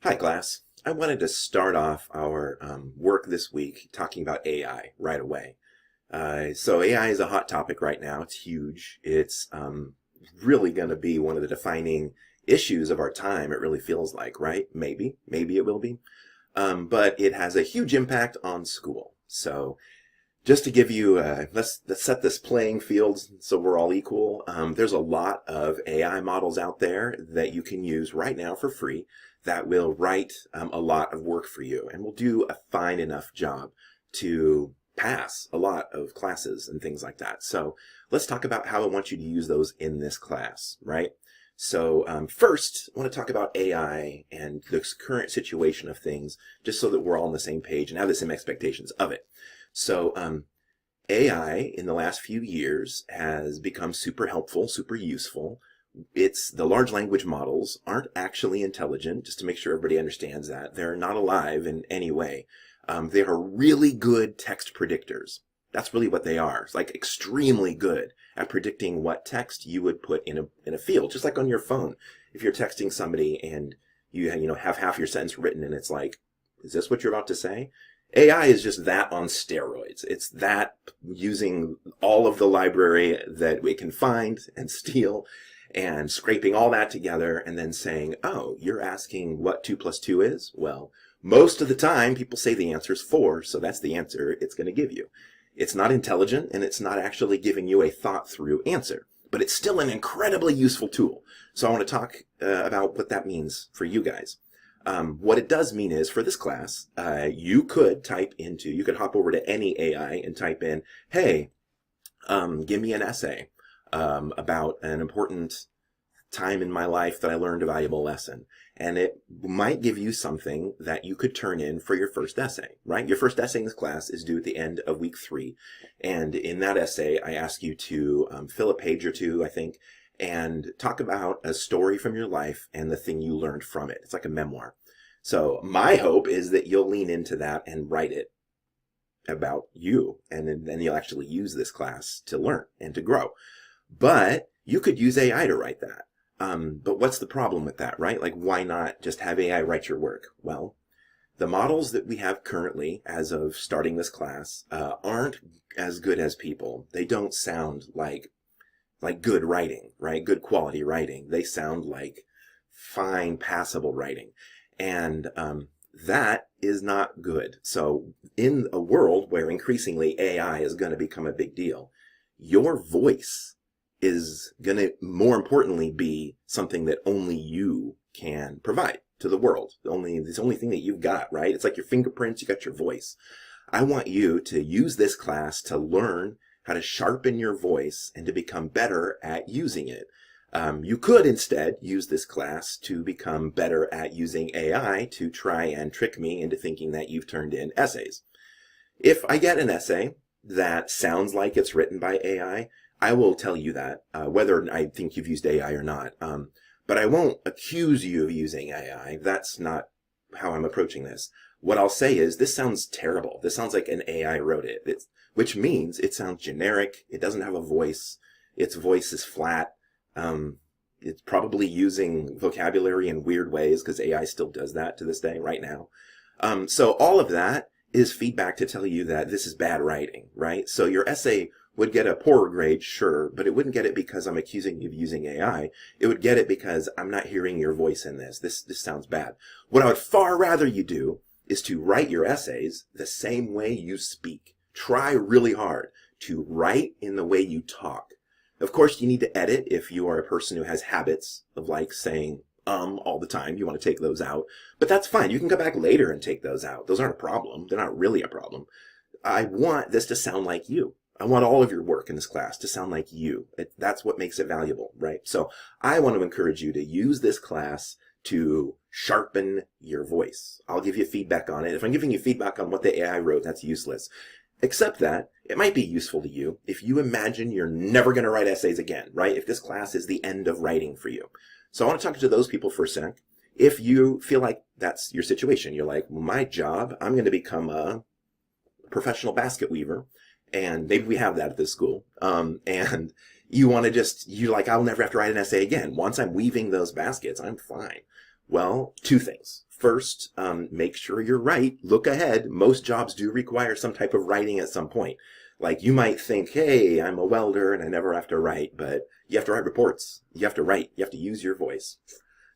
Hi, class. I wanted to start off our work this week talking about AI right away. So AI is a hot topic right now. It's huge. It's really going to be one of the defining issues of our time. It really feels like, right? Maybe it will be. But it has a huge impact on school. So just to give you, let's set this playing field so we're all equal. There's a lot of AI models out there that you can use right now for free that will write a lot of work for you and will do a fine enough job to pass a lot of classes and things like that. So let's talk about how I want you to use those in this class, right? So first, I want to talk about AI and the current situation of things, just so that we're all on the same page and have the same expectations of it. So AI in the last few years has become super helpful, super useful. The large language models aren't actually intelligent, just to make sure everybody understands that. They're not alive in any way. They are really good text predictors. That's really what they are. It's like extremely good at predicting what text you would put in a field, just like on your phone. If you're texting somebody and you have half your sentence written and it's like, is this what you're about to say? AI is just that on steroids. It's that using all of the library that we can find and steal and scraping all that together and then saying, oh, you're asking what 2 plus 2 is? Well, most of the time people say the answer is 4, so that's the answer it's going to give you. It's not intelligent and it's not actually giving you a thought through answer, but it's still an incredibly useful tool. So I want to talk about what that means for you guys. What it does mean is, for this class, you could hop over to any AI and type in, hey, give me an essay about an important time in my life that I learned a valuable lesson. And it might give you something that you could turn in for your first essay, right? Your first essay in this class is due at the end of week 3. And in that essay, I ask you to fill a page or two, I think, and talk about a story from your life and the thing you learned from it. It's like a memoir. So my hope is that you'll lean into that and write it about you, and then you'll actually use this class to learn and to grow. But you could use AI to write that. But what's the problem with that, right? Like, why not just have AI write your work? Well, the models that we have currently, as of starting this class, aren't as good as people. They don't sound like good writing, right? Good quality writing. They sound like fine, passable writing. And that is not good. So in a world where increasingly AI is going to become a big deal, your voice is going to, more importantly, be something that only you can provide to the world. It's the only thing that you've got, right? It's like your fingerprints, you got your voice. I want you to use this class to learn how to sharpen your voice and to become better at using it. You could instead use this class to become better at using AI to try and trick me into thinking that you've turned in essays. If I get an essay that sounds like it's written by AI, I will tell you that, whether I think you've used AI or not. But I won't accuse you of using AI. That's not how I'm approaching this. What I'll say is, this sounds terrible. This sounds like an AI wrote it, which means it sounds generic. It doesn't have a voice. Its voice is flat. It's probably using vocabulary in weird ways because AI still does that to this day right now. So all of that is feedback to tell you that this is bad writing, right? So your essay would get a poorer grade, sure, but it wouldn't get it because I'm accusing you of using AI. It would get it because I'm not hearing your voice in this. This sounds bad. What I would far rather you do is to write your essays the same way you speak. Try really hard to write in the way you talk. Of course, you need to edit if you are a person who has habits of saying all the time. You want to take those out, but that's fine. You can go back later and take those out. Those aren't a problem. They're not really a problem. I want this to sound like you. I want all of your work in this class to sound like you. That's what makes it valuable, right? So I want to encourage you to use this class to sharpen your voice. I'll give you feedback on it. If I'm giving you feedback on what the AI wrote, that's useless. Except that it might be useful to you if you imagine you're never going to write essays again, right? If this class is the end of writing for you. So I want to talk to those people for a sec. If you feel like that's your situation, you're like, well, my job, I'm going to become a professional basket weaver. And maybe we have that at this school. And you want to you're like, I'll never have to write an essay again. Once I'm weaving those baskets, I'm fine. Well, 2 things. first, make sure you're right. Look ahead. Most jobs do require some type of writing at some point. Like you might think, hey, I'm a welder and I never have to write, but you have to write reports. You have to write. You have to use your voice.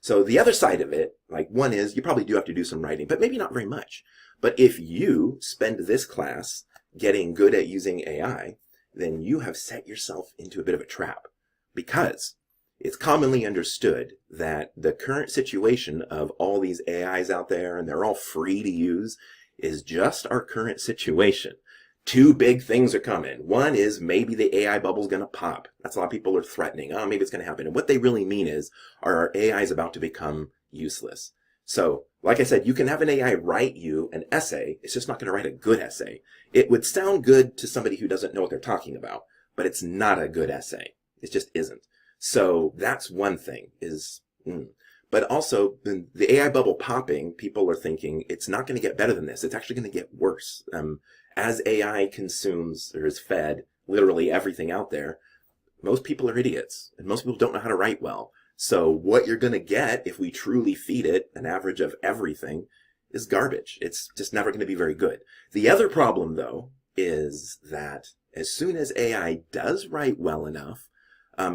So the other side of it, like one is you probably do have to do some writing, but maybe not very much. But if you spend this class getting good at using AI, then you have set yourself into a bit of a trap, because it's commonly understood that the current situation of all these AIs out there, and they're all free to use, is just our current situation. Two big things are coming. One is maybe the AI bubble's going to pop. That's a lot of people are threatening. Oh, maybe it's going to happen. And what they really mean is, are our AIs about to become useless? So, like I said, you can have an AI write you an essay. It's just not going to write a good essay. It would sound good to somebody who doesn't know what they're talking about, but it's not a good essay. It just isn't. So that's one thing is, but also the AI bubble popping, people are thinking it's not going to get better than this. It's actually going to get worse. As AI consumes or is fed literally everything out there, most people are idiots and most people don't know how to write well. So what you're going to get if we truly feed it an average of everything is garbage. It's just never going to be very good. The other problem, though, is that as soon as AI does write well enough,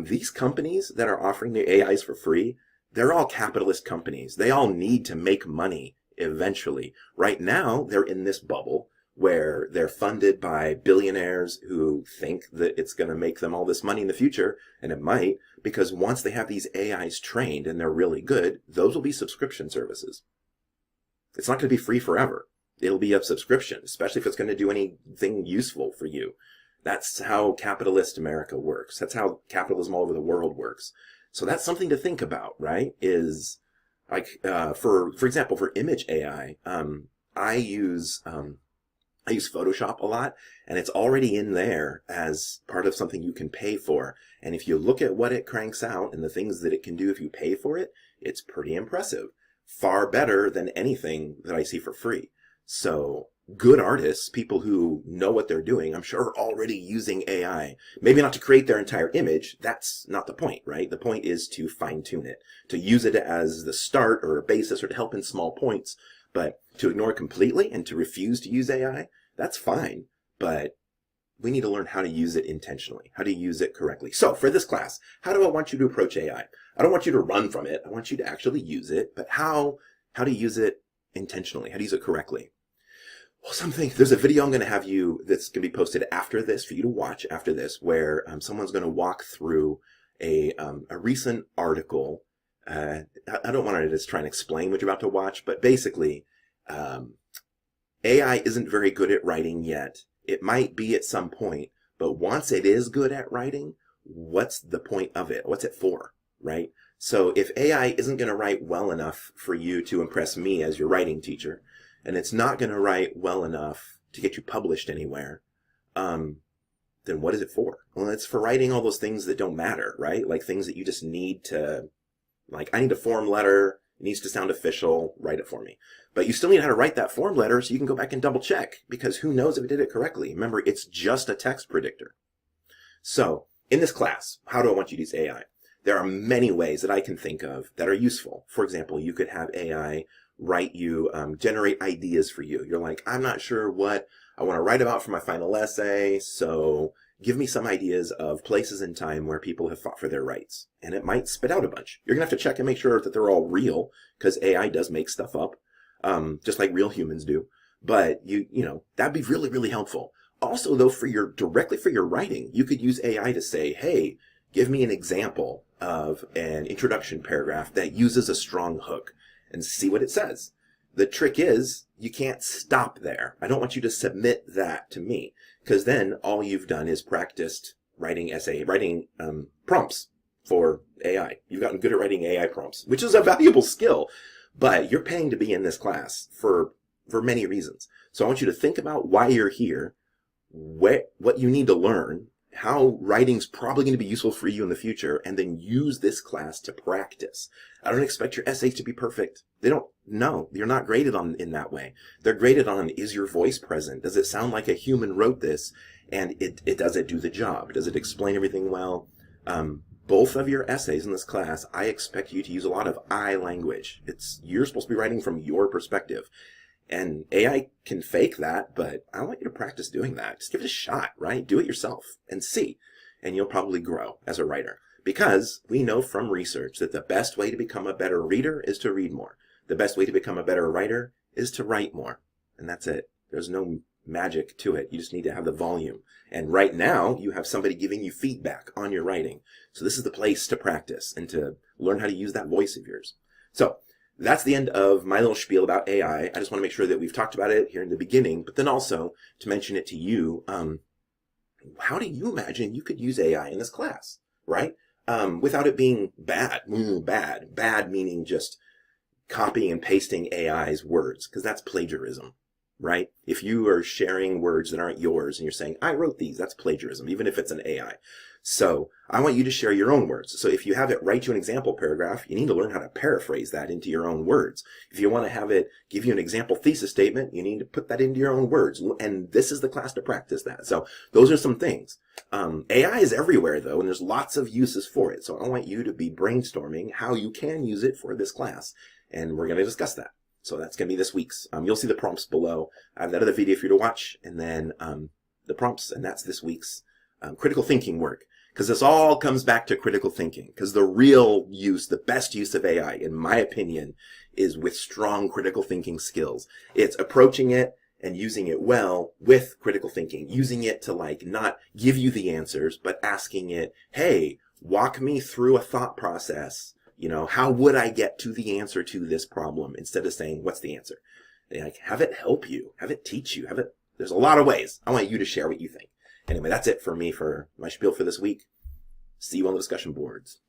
these companies that are offering their AIs for free, they're all capitalist companies. They all need to make money eventually. Right now, they're in this bubble where they're funded by billionaires who think that it's going to make them all this money in the future, and it might, because once they have these AIs trained and they're really good, those will be subscription services. It's not going to be free forever. It'll be a subscription, especially if it's going to do anything useful for you. That's how capitalist America works. That's how capitalism all over the world works. So that's something to think about, right? Is like, for example, for image AI, I use Photoshop a lot, and it's already in there as part of something you can pay for. And if you look at what it cranks out and the things that it can do if you pay for it, it's pretty impressive. Far better than anything that I see for free. So good artists, people who know what they're doing, I'm sure are already using AI. Maybe not to create their entire image. That's not the point, right? The point is to fine tune it, to use it as the start or a basis or to help in small points. But to ignore it completely and to refuse to use AI, that's fine. But we need to learn how to use it intentionally, how to use it correctly. So for this class, how do I want you to approach AI? I don't want you to run from it. I want you to actually use it, but how to use it intentionally, how to use it correctly. Well, there's a video I'm going to have you that's going to be posted after this for you to watch after this, where someone's going to walk through a recent article. I don't want to just try and explain what you're about to watch, but basically, AI isn't very good at writing yet. It might be at some point, but once it is good at writing, what's the point of it? What's it for, right? So if AI isn't going to write well enough for you to impress me as your writing teacher, and it's not going to write well enough to get you published anywhere, then what is it for? Well, it's for writing all those things that don't matter, right? Like things that you just need to, like, I need a form letter. It needs to sound official. Write it for me. But you still need how to write that form letter so you can go back and double check, because who knows if it did it correctly? Remember, it's just a text predictor. So in this class, how do I want you to use AI? There are many ways that I can think of that are useful. For example, you could have AI write you, generate ideas for you. You're like, I'm not sure what I want to write about for my final essay, so give me some ideas of places in time where people have fought for their rights. And it might spit out a bunch. You're going to have to check and make sure that they're all real, because AI does make stuff up, just like real humans do. But you know, that'd be really, really helpful. Also, though, directly for your writing, you could use AI to say, hey, give me an example of an introduction paragraph that uses a strong hook, and see what it says. The trick is, you can't stop there. I don't want you to submit that to me, because then all you've done is practiced writing prompts for AI. You've gotten good at writing AI prompts, which is a valuable skill, but you're paying to be in this class for many reasons. So I want you to think about why you're here, what you need to learn, how writing's probably going to be useful for you in the future, and then use this class to practice. I don't expect your essays to be perfect. No, you're not graded on in that way. They're graded on, is your voice present? Does it sound like a human wrote this? And does it do the job? Does it explain everything well? both of your essays in this class, I expect you to use a lot of I language. You're supposed to be writing from your perspective. And AI can fake that, but I want you to practice doing that. Just give it a shot, right? Do it yourself and see. And you'll probably grow as a writer. Because we know from research that the best way to become a better reader is to read more. The best way to become a better writer is to write more. And that's it. There's no magic to it. You just need to have the volume. And right now, you have somebody giving you feedback on your writing. So this is the place to practice and to learn how to use that voice of yours. So that's the end of my little spiel about AI. I just want to make sure that we've talked about it here in the beginning, but then also to mention it to you. How do you imagine you could use AI in this class, right? Without it being bad, bad meaning just copying and pasting AI's words, because that's plagiarism, right? If you are sharing words that aren't yours and you're saying, I wrote these, that's plagiarism, even if it's an AI. So I want you to share your own words. So if you have it write you an example paragraph, you need to learn how to paraphrase that into your own words. If you want to have it give you an example thesis statement, you need to put that into your own words. And this is the class to practice that. So those are some things. AI is everywhere though, and there's lots of uses for it. So I want you to be brainstorming how you can use it for this class. And we're going to discuss that. So that's going to be this week's. You'll see the prompts below. I have that other video for you to watch, and then the prompts, and that's this week's critical thinking work. Because this all comes back to critical thinking. Because the real use, the best use of AI, in my opinion, is with strong critical thinking skills. It's approaching it and using it well with critical thinking. Using it to not give you the answers, but asking it, hey, walk me through a thought process. How would I get to the answer to this problem, instead of saying, what's the answer? Have it help you, have it teach you, there's a lot of ways. I want you to share what you think. Anyway, that's it for me for my spiel for this week. See you on the discussion boards.